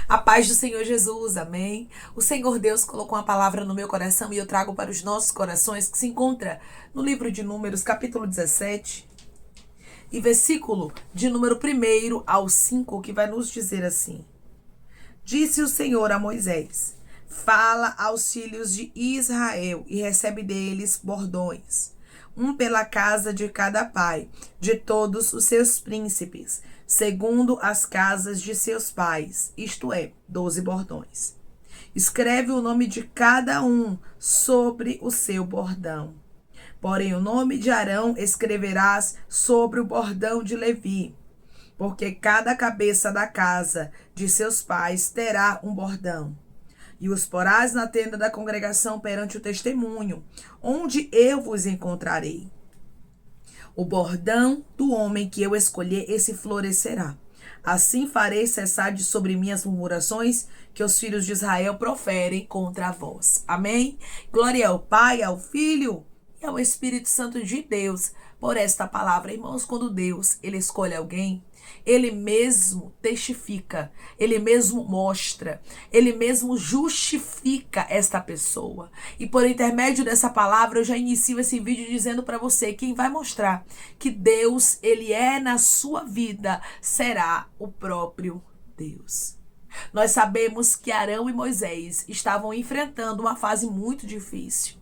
A paz do Senhor Jesus, amém? O Senhor Deus colocou uma palavra no meu coração e eu trago para os nossos corações, que se encontra no livro de Números, capítulo 17, e versículo de número 1 ao 5, que vai nos dizer assim: Disse o Senhor a Moisés: Fala aos filhos de Israel e recebe deles bordões, um pela casa de cada pai, de todos os seus príncipes, segundo as casas de seus pais, isto é, 12 bordões. Escreve o nome de cada um sobre o seu bordão. Porém, o nome de Arão escreverás sobre o bordão de Levi, porque cada cabeça da casa de seus pais terá um bordão. E os porás na tenda da congregação perante o testemunho, onde eu vos encontrarei. O bordão do homem que eu escolher, esse florescerá. Assim farei cessar de sobre mim as murmurações que os filhos de Israel proferem contra vós. Amém? Glória ao Pai, ao Filho e ao Espírito Santo de Deus por esta palavra. Irmãos, quando Deus ele escolhe alguém, ele mesmo testifica, ele mesmo mostra, ele mesmo justifica esta pessoa. E por intermédio dessa palavra, eu já inicio esse vídeo dizendo para você, quem vai mostrar que Deus, ele é na sua vida, será o próprio Deus. Nós sabemos que Arão e Moisés estavam enfrentando uma fase muito difícil.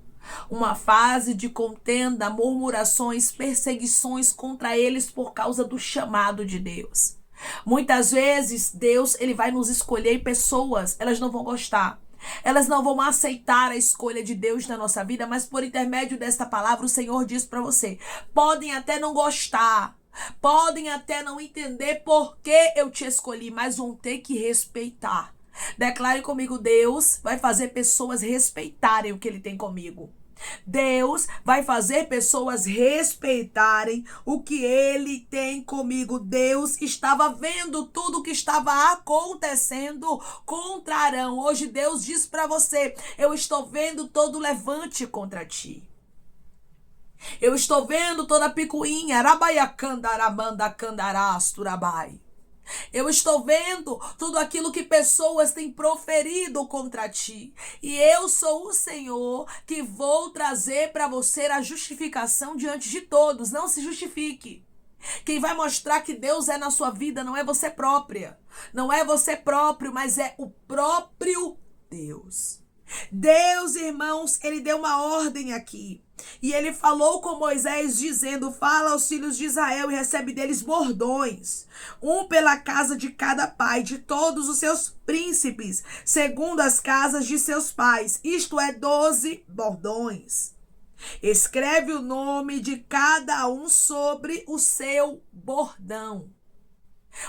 Uma fase de contenda, murmurações, perseguições contra eles por causa do chamado de Deus. Muitas vezes Deus ele vai nos escolher e pessoas, elas não vão gostar. Elas não vão aceitar a escolha de Deus na nossa vida, mas por intermédio desta palavra o Senhor diz para você, podem até não gostar, podem até não entender por que eu te escolhi, mas vão ter que respeitar. Declare comigo, Deus vai fazer pessoas respeitarem o que ele tem comigo. Deus vai fazer pessoas respeitarem o que ele tem comigo. Deus estava vendo tudo o que estava acontecendo contra Arão. Hoje Deus diz para você, eu estou vendo todo levante contra ti. Eu estou vendo toda a picuinha. Rabaiacandaramandacandaraasturabai. Eu estou vendo tudo aquilo que pessoas têm proferido contra ti. E eu sou o Senhor que vou trazer para você a justificação diante de todos. Não se justifique. Quem vai mostrar que Deus é na sua vida não é você própria. Não é você próprio, mas é o próprio Deus. Deus, irmãos, ele deu uma ordem aqui. E ele falou com Moisés dizendo, fala aos filhos de Israel e recebe deles bordões, um pela casa de cada pai, de todos os seus príncipes, segundo as casas de seus pais, isto é, 12 bordões. Escreve o nome de cada um sobre o seu bordão.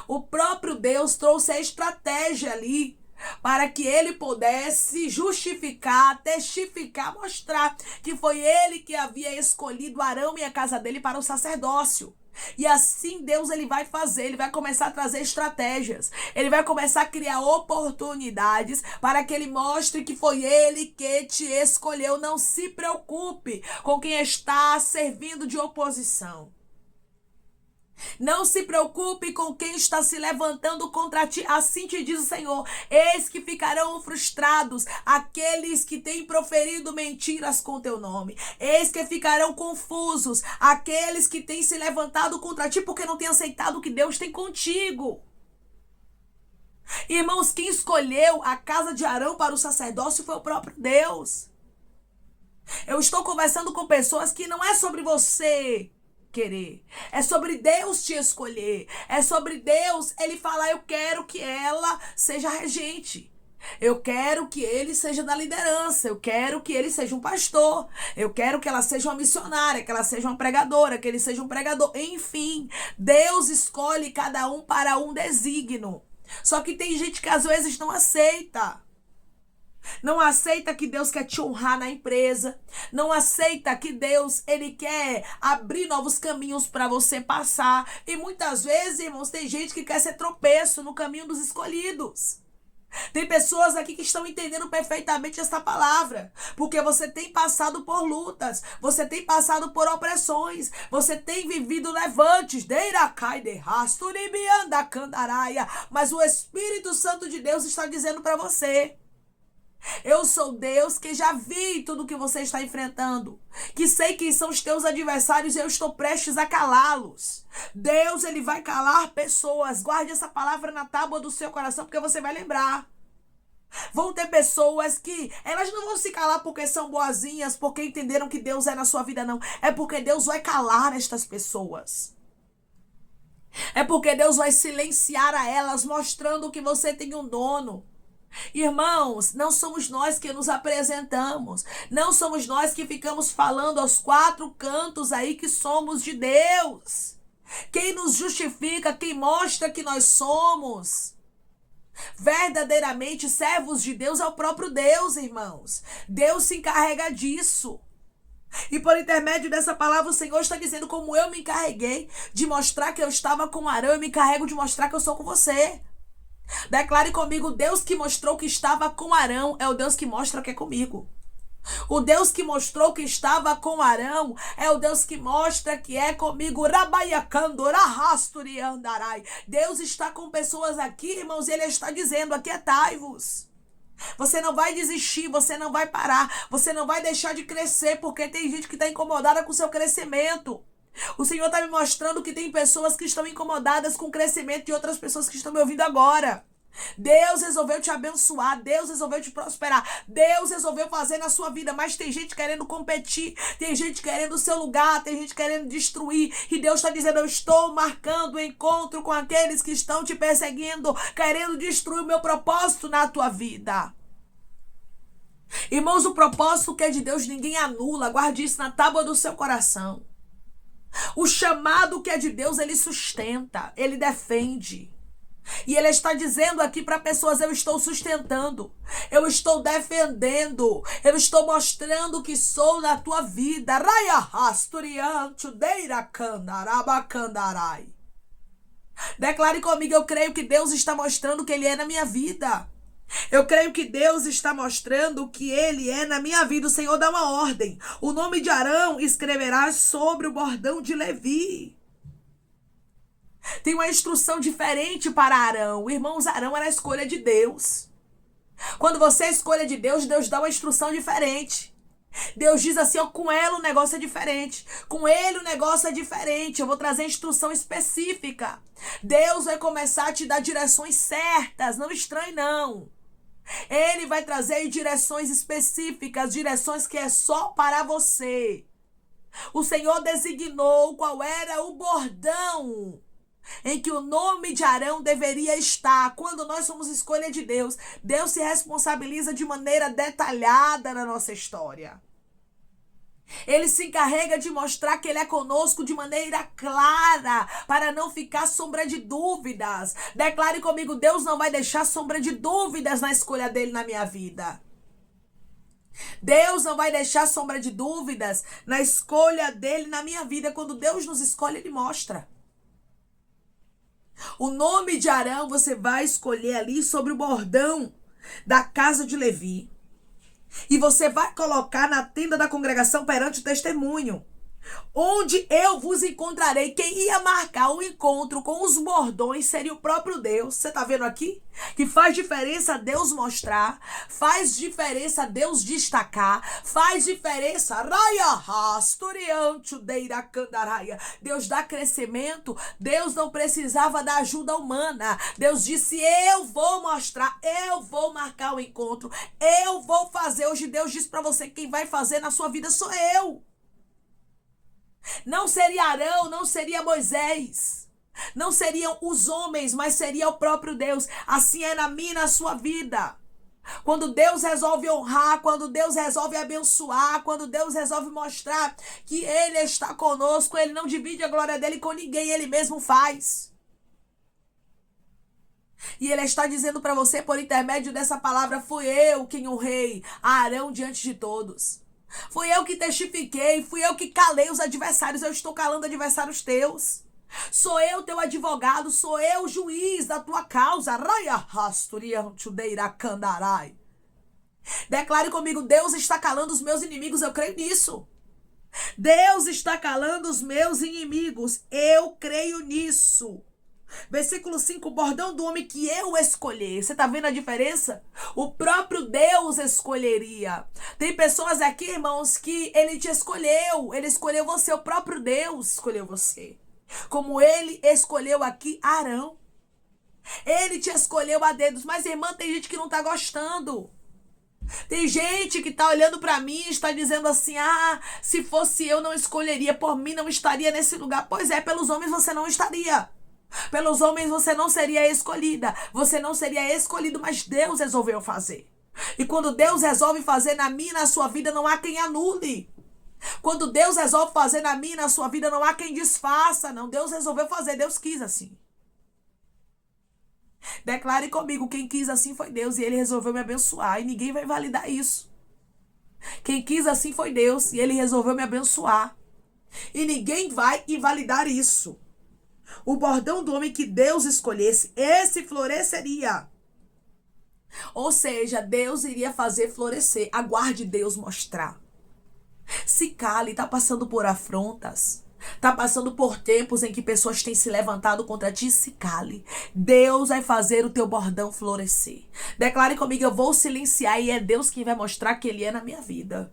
O próprio Deus trouxe a estratégia ali, para que ele pudesse justificar, testificar, mostrar que foi ele que havia escolhido Arão e a casa dele para o sacerdócio. E assim Deus ele vai fazer, ele vai começar a trazer estratégias, ele vai começar a criar oportunidades para que ele mostre que foi ele que te escolheu. Não se preocupe com quem está servindo de oposição. Não se preocupe com quem está se levantando contra ti, assim te diz o Senhor. Eis que ficarão frustrados aqueles que têm proferido mentiras com teu nome. Eis que ficarão confusos aqueles que têm se levantado contra ti porque não têm aceitado o que Deus tem contigo. Irmãos, quem escolheu a casa de Arão para o sacerdócio foi o próprio Deus. Eu estou conversando com pessoas que não é sobre você querer, é sobre Deus te escolher, é sobre Deus ele falar, eu quero que ela seja regente, eu quero que ele seja da liderança, eu quero que ele seja um pastor, eu quero que ela seja uma missionária, que ela seja uma pregadora, que ele seja um pregador, enfim, Deus escolhe cada um para um desígnio. Só que tem gente que às vezes não aceita. Não aceita que Deus quer te honrar na empresa. Não aceita que Deus, ele quer abrir novos caminhos para você passar. E muitas vezes, irmãos, tem gente que quer ser tropeço no caminho dos escolhidos. Tem pessoas aqui que estão entendendo perfeitamente esta palavra, porque você tem passado por lutas, você tem passado por opressões, você tem vivido levantes, mas o Espírito Santo de Deus está dizendo para você: eu sou Deus que já vi tudo que você está enfrentando, que sei quem são os teus adversários e eu estou prestes a calá-los. Deus, ele vai calar pessoas. Guarde essa palavra na tábua do seu coração, porque você vai lembrar. Vão ter pessoas que elas não vão se calar porque são boazinhas, porque entenderam que Deus é na sua vida, não. É porque Deus vai calar estas pessoas. É porque Deus vai silenciar a elas, mostrando que você tem um dono. Irmãos, não somos nós que nos apresentamos, não somos nós que ficamos falando aos quatro cantos aí que somos de Deus. Quem nos justifica, quem mostra que nós somos verdadeiramente servos de Deus é o próprio Deus, irmãos. Deus se encarrega disso. E por intermédio dessa palavra o Senhor está dizendo: como eu me encarreguei de mostrar que eu estava com Arão, eu me encarrego de mostrar que eu sou com você. Declare comigo: Deus que mostrou que estava com Arão é o Deus que mostra que é comigo. O Deus que mostrou que estava com Arão é o Deus que mostra que é comigo. Deus está com pessoas aqui, irmãos, e Ele está dizendo: aquietai-vos. Você não vai desistir, você não vai parar, você não vai deixar de crescer, porque tem gente que está incomodada com o seu crescimento. O Senhor está me mostrando que tem pessoas que estão incomodadas com o crescimento de outras pessoas que estão me ouvindo agora. Deus resolveu te abençoar, Deus resolveu te prosperar, Deus resolveu fazer na sua vida, mas tem gente querendo competir, tem gente querendo o seu lugar, tem gente querendo destruir, e Deus está dizendo: eu estou marcando o encontro com aqueles que estão te perseguindo, querendo destruir o meu propósito na tua vida. Irmãos, o propósito que é de Deus ninguém anula, guarde isso na tábua do seu coração. O chamado que é de Deus, ele sustenta, ele defende. E ele está dizendo aqui para pessoas: eu estou sustentando, eu estou defendendo, eu estou mostrando que sou na tua vida. Declare comigo: eu creio que Deus está mostrando que Ele é na minha vida. Eu creio que Deus está mostrando que Ele é na minha vida. O Senhor dá uma ordem: o nome de Arão escreverás sobre o bordão de Levi. Tem uma instrução diferente para Arão. Irmãos, Arão era a escolha de Deus. Quando você é a escolha de Deus, Deus dá uma instrução diferente. Deus diz assim: ó, com ela o negócio é diferente, com ele o negócio é diferente, eu vou trazer instrução específica. Deus vai começar a te dar direções certas, não estranhe não. Ele vai trazer direções específicas, direções que é só para você. O Senhor designou qual era o bordão em que o nome de Arão deveria estar. Quando nós somos escolha de Deus, Deus se responsabiliza de maneira detalhada na nossa história. Ele se encarrega de mostrar que Ele é conosco de maneira clara, para não ficar sombra de dúvidas. Declare comigo: Deus não vai deixar sombra de dúvidas na escolha dele na minha vida. Deus não vai deixar sombra de dúvidas na escolha dele na minha vida. Quando Deus nos escolhe, Ele mostra. O nome de Arão você vai escolher ali sobre o bordão da casa de Levi. E você vai colocar na tenda da congregação perante o testemunho, onde eu vos encontrarei. Quem ia marcar o encontro com os bordões seria o próprio Deus. Você está vendo aqui? Que faz diferença Deus mostrar, faz diferença Deus destacar, faz diferença. Deus dá crescimento. Deus não precisava da ajuda humana. Deus disse: eu vou mostrar, eu vou marcar o encontro, eu vou fazer. Hoje Deus diz para você: quem vai fazer na sua vida sou eu. Não seria Arão, não seria Moisés, não seriam os homens, mas seria o próprio Deus. Assim é na minha e na sua vida. Quando Deus resolve honrar, quando Deus resolve abençoar, quando Deus resolve mostrar que Ele está conosco, Ele não divide a glória dele com ninguém, Ele mesmo faz. E Ele está dizendo para você, por intermédio dessa palavra: fui eu quem honrei a Arão diante de todos. Fui eu que testifiquei, fui eu que calei os adversários, eu estou calando adversários teus. Sou eu teu advogado, sou eu o juiz da tua causa. Raia rasturia chudeira candarai. Declare comigo, Deus está calando os meus inimigos, eu creio nisso. Deus está calando os meus inimigos, eu creio nisso. Versículo 5, bordão do homem que eu escolher. Você tá vendo a diferença? O próprio Deus escolheria. Tem pessoas aqui, irmãos, que ele te escolheu. Ele escolheu você, o próprio Deus escolheu você. Como ele escolheu aqui Arão. Ele te escolheu a dedos. Mas, irmã, tem gente que não tá gostando. Tem gente que tá olhando pra mim e está dizendo assim, se fosse eu não escolheria, por mim não estaria nesse lugar. Pois é, pelos homens você não estaria. Pelos homens você não seria escolhida. Você não seria escolhido, mas Deus resolveu fazer. E quando Deus resolve fazer na minha e na sua vida, não há quem anule. Quando Deus resolve fazer na minha e na sua vida, não há quem desfaça. Não, Deus resolveu fazer, Deus quis assim. Declare comigo, quem quis assim foi Deus e ele resolveu me abençoar. E ninguém vai validar isso. Quem quis assim foi Deus e ele resolveu me abençoar. E ninguém vai invalidar isso. O bordão do homem que Deus escolhesse, esse floresceria. Ou seja, Deus iria fazer florescer. Aguarde Deus mostrar. Se cale, está passando por afrontas. Está passando por tempos em que pessoas têm se levantado contra ti, se cale. Deus vai fazer o teu bordão florescer. Declare comigo, eu vou silenciar e é Deus quem vai mostrar que Ele é na minha vida.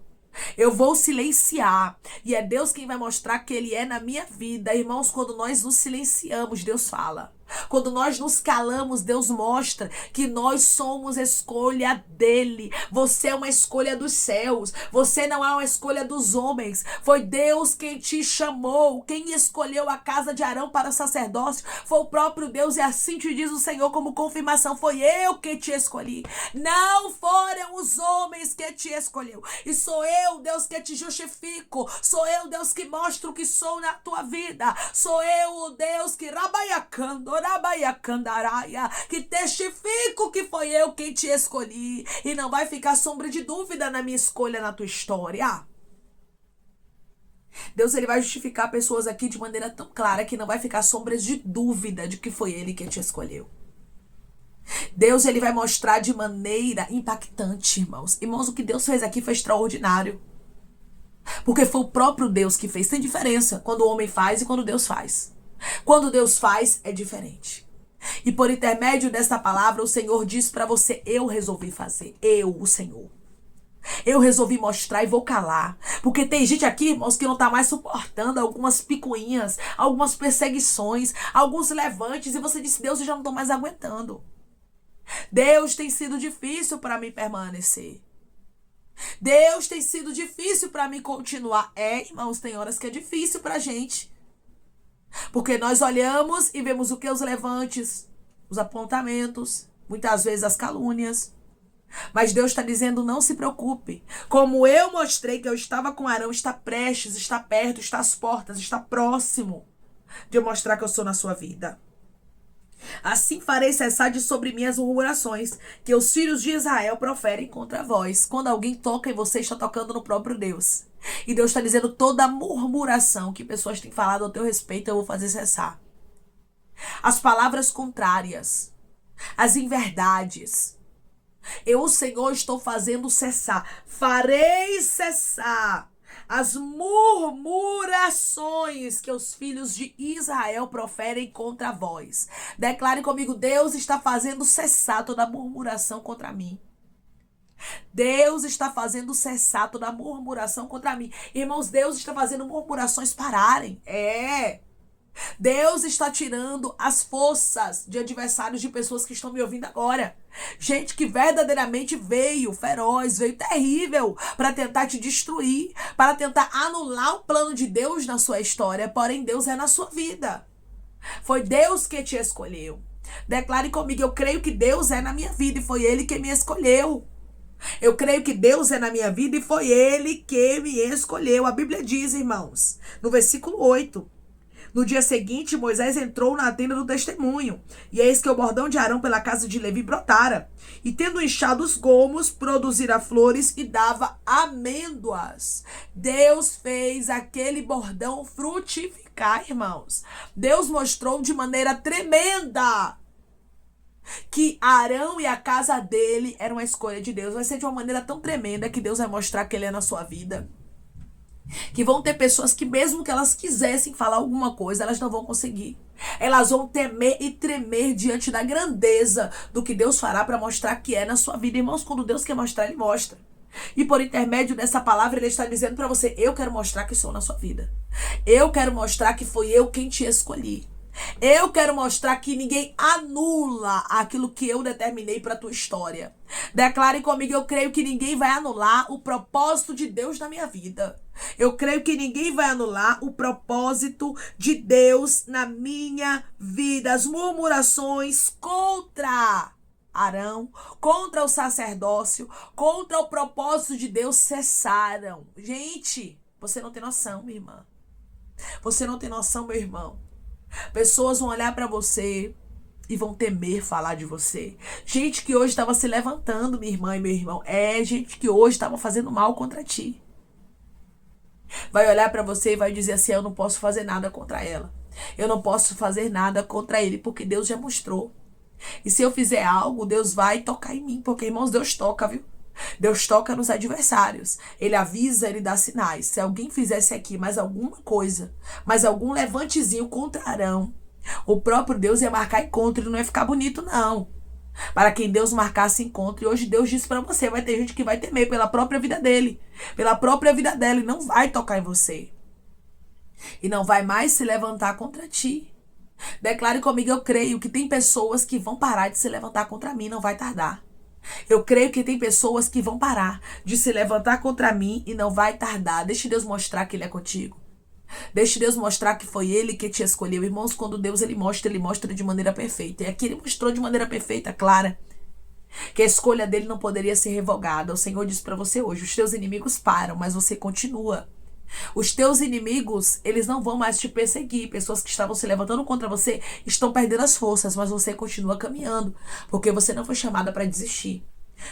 Eu vou silenciar e é Deus quem vai mostrar que Ele é na minha vida. Irmãos, quando nós nos silenciamos, Deus fala. Quando nós nos calamos, Deus mostra que nós somos escolha dele. Você é uma escolha dos céus. Você não é uma escolha dos homens. Foi Deus quem te chamou. Quem escolheu a casa de Arão para sacerdócio foi o próprio Deus. E assim te diz o Senhor como confirmação. Foi eu que te escolhi. Não foram os homens que te escolheu. E sou eu, Deus, que te justifico. Sou eu, Deus, que mostro que sou na tua vida. Sou eu, o Deus, que que testifico que foi eu quem te escolhi. E não vai ficar sombra de dúvida na minha escolha, na tua história. Deus, ele vai justificar pessoas aqui de maneira tão clara que não vai ficar sombras de dúvida de que foi ele quem te escolheu. Deus, ele vai mostrar de maneira impactante, irmãos. Irmãos, o que Deus fez aqui foi extraordinário. Porque foi o próprio Deus que fez. Tem diferença quando o homem faz e quando Deus faz. Quando Deus faz, é diferente. E por intermédio dessa palavra, o Senhor diz para você, eu resolvi fazer. Eu, o Senhor. Eu resolvi mostrar e vou calar. Porque tem gente aqui, irmãos, que não tá mais suportando algumas picuinhas, algumas perseguições, alguns levantes. E você disse, Deus, eu já não tô mais aguentando. Deus, tem sido difícil para mim permanecer. Deus, tem sido difícil para mim continuar. Irmãos, tem horas que é difícil pra gente. Porque nós olhamos e vemos o que? Os levantes, os apontamentos, muitas vezes as calúnias. Mas Deus está dizendo, não se preocupe. Como eu mostrei que eu estava com Arão, está prestes, está perto, está às portas, está próximo de eu mostrar que eu sou na sua vida. Assim farei cessar de sobre mim as murmurações que os filhos de Israel proferem contra vós. Quando alguém toca em você, está tocando no próprio Deus. E Deus está dizendo, toda murmuração que pessoas têm falado ao teu respeito, eu vou fazer cessar. As palavras contrárias, as inverdades, eu, o Senhor, estou fazendo cessar. Farei cessar as murmurações que os filhos de Israel proferem contra vós. Declare comigo, Deus está fazendo cessar toda murmuração contra mim. Deus está fazendo cessar toda murmuração contra mim. Irmãos, Deus está fazendo murmurações pararem. Deus está tirando as forças de adversários de pessoas que estão me ouvindo agora. Gente que verdadeiramente veio feroz, veio terrível para tentar te destruir, para tentar anular o plano de Deus na sua história. Porém, Deus é na sua vida. Foi Deus que te escolheu. Declare comigo, eu creio que Deus é na minha vida e foi Ele que me escolheu. Eu creio que Deus é na minha vida e foi Ele que me escolheu. A Bíblia diz, irmãos, no versículo 8. No dia seguinte, Moisés entrou na tenda do testemunho, e eis que o bordão de Arão pela casa de Levi brotara, e tendo inchado os gomos, produzira flores e dava amêndoas. Deus fez aquele bordão frutificar. marcar, irmãos. Deus mostrou de maneira tremenda que Arão e a casa dele eram uma escolha de Deus. Vai ser de uma maneira tão tremenda que Deus vai mostrar que ele é na sua vida. Que vão ter pessoas que mesmo que elas quisessem falar alguma coisa, elas não vão conseguir. Elas vão temer e tremer diante da grandeza do que Deus fará para mostrar que é na sua vida. Irmãos, quando Deus quer mostrar, Ele mostra. E por intermédio dessa palavra, Ele está dizendo para você, eu quero mostrar que sou na sua vida. Eu quero mostrar que foi eu quem te escolhi. Eu quero mostrar que ninguém anula aquilo que eu determinei para a tua história. Declare comigo, eu creio que ninguém vai anular o propósito de Deus na minha vida. Eu creio que ninguém vai anular o propósito de Deus na minha vida. As murmurações contra Arão, contra o sacerdócio, contra o propósito de Deus cessaram. Gente, você não tem noção, minha irmã. Você não tem noção, meu irmão. Pessoas vão olhar para você e vão temer falar de você. Gente que hoje estava se levantando, minha irmã e meu irmão. Gente que hoje estava fazendo mal contra ti. Vai olhar para você e vai dizer assim, eu não posso fazer nada contra ela. Eu não posso fazer nada contra ele, porque Deus já mostrou. E se eu fizer algo, Deus vai tocar em mim. Porque, irmãos, Deus toca, viu? Deus toca nos adversários. Ele avisa, ele dá sinais. Se alguém fizesse aqui mais alguma coisa, mais algum levantezinho contra Arão, o próprio Deus ia marcar encontro e não ia ficar bonito, não. Para quem Deus marcasse encontro. E hoje Deus disse para você, vai ter gente que vai temer pela própria vida dele, pela própria vida dela, e não vai tocar em você. E não vai mais se levantar contra ti. Declare comigo, eu creio que tem pessoas que vão parar de se levantar contra mim, não vai tardar. Eu creio que tem pessoas que vão parar de se levantar contra mim e não vai tardar. Deixe Deus mostrar que Ele é contigo. Deixe Deus mostrar que foi Ele que te escolheu. Irmãos, quando Deus Ele mostra de maneira perfeita. E aqui Ele mostrou de maneira perfeita, clara, que a escolha dele não poderia ser revogada. O Senhor disse para você hoje, os teus inimigos param, mas você continua. Os teus inimigos, eles não vão mais te perseguir. Pessoas que estavam se levantando contra você estão perdendo as forças, mas você continua caminhando, porque você não foi chamada para desistir.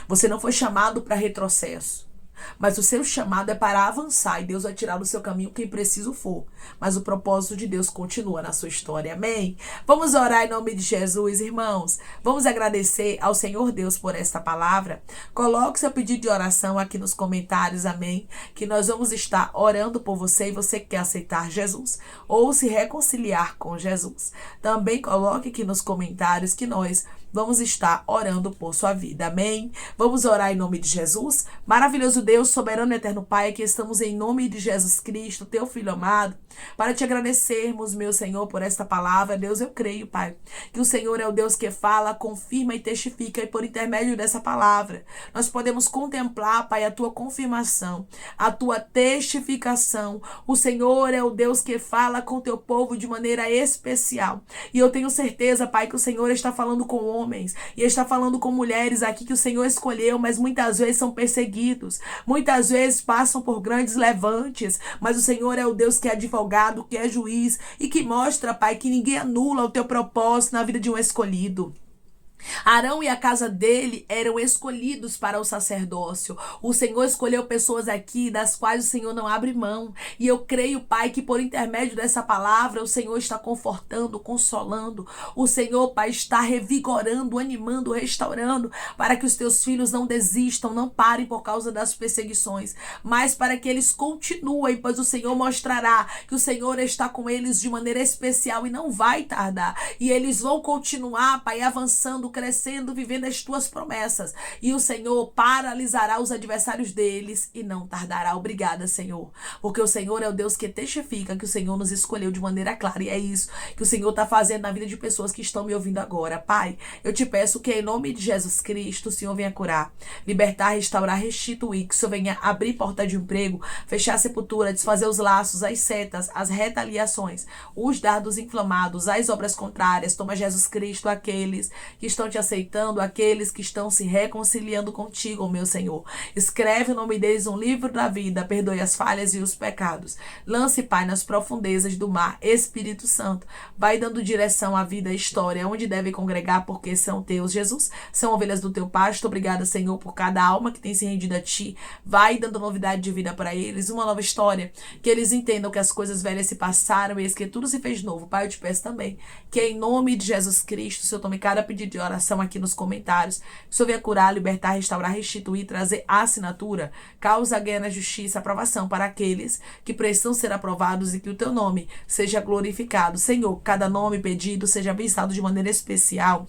Você não foi chamado para retrocesso. Mas o seu chamado é para avançar e Deus vai tirar do seu caminho quem preciso for. Mas o propósito de Deus continua na sua história. Amém? Vamos orar em nome de Jesus, irmãos. Vamos agradecer ao Senhor Deus por esta palavra. Coloque seu pedido de oração aqui nos comentários, amém? Que nós vamos estar orando por você e você que quer aceitar Jesus ou se reconciliar com Jesus. Também coloque aqui nos comentários que nós vamos estar orando por sua vida, amém? Vamos orar em nome de Jesus. Maravilhoso Deus, soberano e eterno Pai, aqui estamos em nome de Jesus Cristo, teu Filho amado, para te agradecermos, meu Senhor, por esta palavra. Deus, eu creio, Pai, que o Senhor é o Deus que fala, confirma e testifica, e por intermédio dessa palavra, nós podemos contemplar, Pai, a tua confirmação, a tua testificação. O Senhor é o Deus que fala com o teu povo de maneira especial. E eu tenho certeza, Pai, que o Senhor está falando com homens e está falando com mulheres aqui que o Senhor escolheu, mas muitas vezes são perseguidos, muitas vezes passam por grandes levantes, mas o Senhor é o Deus que é advogado, que é juiz e que mostra, Pai, que ninguém anula o teu propósito na vida de um escolhido. Arão e a casa dele eram escolhidos para o sacerdócio. O Senhor escolheu pessoas aqui das quais o Senhor não abre mão. E eu creio, Pai, que por intermédio dessa palavra o Senhor está confortando, consolando. O Senhor, Pai, está revigorando, animando, restaurando, para que os teus filhos não desistam, não parem por causa das perseguições, mas para que eles continuem, pois o Senhor mostrará que o Senhor está com eles de maneira especial e não vai tardar. E eles vão continuar, Pai, avançando, crescendo, vivendo as tuas promessas. E o Senhor paralisará os adversários deles e não tardará. Obrigada, Senhor. Porque o Senhor é o Deus que testifica que o Senhor nos escolheu de maneira clara. E é isso que o Senhor está fazendo na vida de pessoas que estão me ouvindo agora. Pai, eu te peço que em nome de Jesus Cristo, o Senhor venha curar, libertar, restaurar, restituir. Que o Senhor venha abrir porta de emprego, fechar a sepultura, desfazer os laços, as setas, as retaliações, os dardos inflamados, as obras contrárias. Toma, Jesus Cristo, aqueles que estão estão te aceitando, aqueles que estão se reconciliando contigo, meu Senhor. Escreve o nome deles no livro da vida, perdoe as falhas e os pecados. Lance, Pai, nas profundezas do mar. Espírito Santo, vai dando direção à vida, à história, onde deve congregar, porque são teus, Jesus. São ovelhas do teu pasto. Obrigada, Senhor, por cada alma que tem se rendido a ti. Vai dando novidade de vida para eles, uma nova história, que eles entendam que as coisas velhas se passaram e que tudo se fez novo. Pai, eu te peço também que em nome de Jesus Cristo, o Senhor tome cada pedido de oração aqui nos comentários, que o Senhor venha curar, libertar, restaurar, restituir, trazer a assinatura, causa, ganha na justiça, aprovação para aqueles que precisam ser aprovados e que o teu nome seja glorificado. Senhor, cada nome pedido seja abençoado de maneira especial,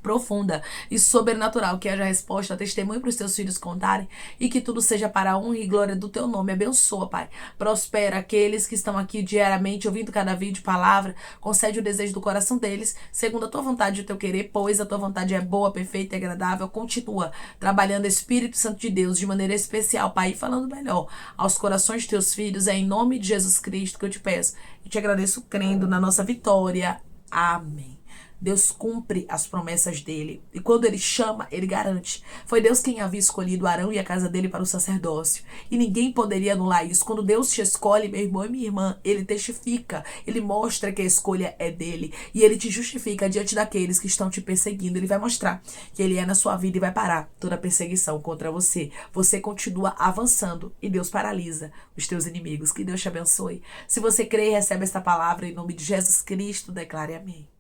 profunda e sobrenatural, que haja resposta, testemunho para os teus filhos contarem e que tudo seja para a honra e glória do teu nome. Abençoa, Pai. Prospera aqueles que estão aqui diariamente ouvindo cada vídeo, palavra. Concede o desejo do coração deles, segundo a tua vontade e o teu querer, pois a tua vontade é boa, perfeita e agradável. Continua trabalhando, Espírito Santo de Deus, de maneira especial, Pai, e falando melhor aos corações de teus filhos. É em nome de Jesus Cristo que eu te peço e te agradeço crendo na nossa vitória. Amém. Deus cumpre as promessas dele. E quando ele chama, ele garante. Foi Deus quem havia escolhido Arão e a casa dele para o sacerdócio. E ninguém poderia anular isso. Quando Deus te escolhe, meu irmão e minha irmã, ele testifica. Ele mostra que a escolha é dele. E ele te justifica diante daqueles que estão te perseguindo. Ele vai mostrar que ele é na sua vida e vai parar toda perseguição contra você. Você continua avançando e Deus paralisa os teus inimigos. Que Deus te abençoe. Se você crê e recebe esta palavra em nome de Jesus Cristo, declare amém.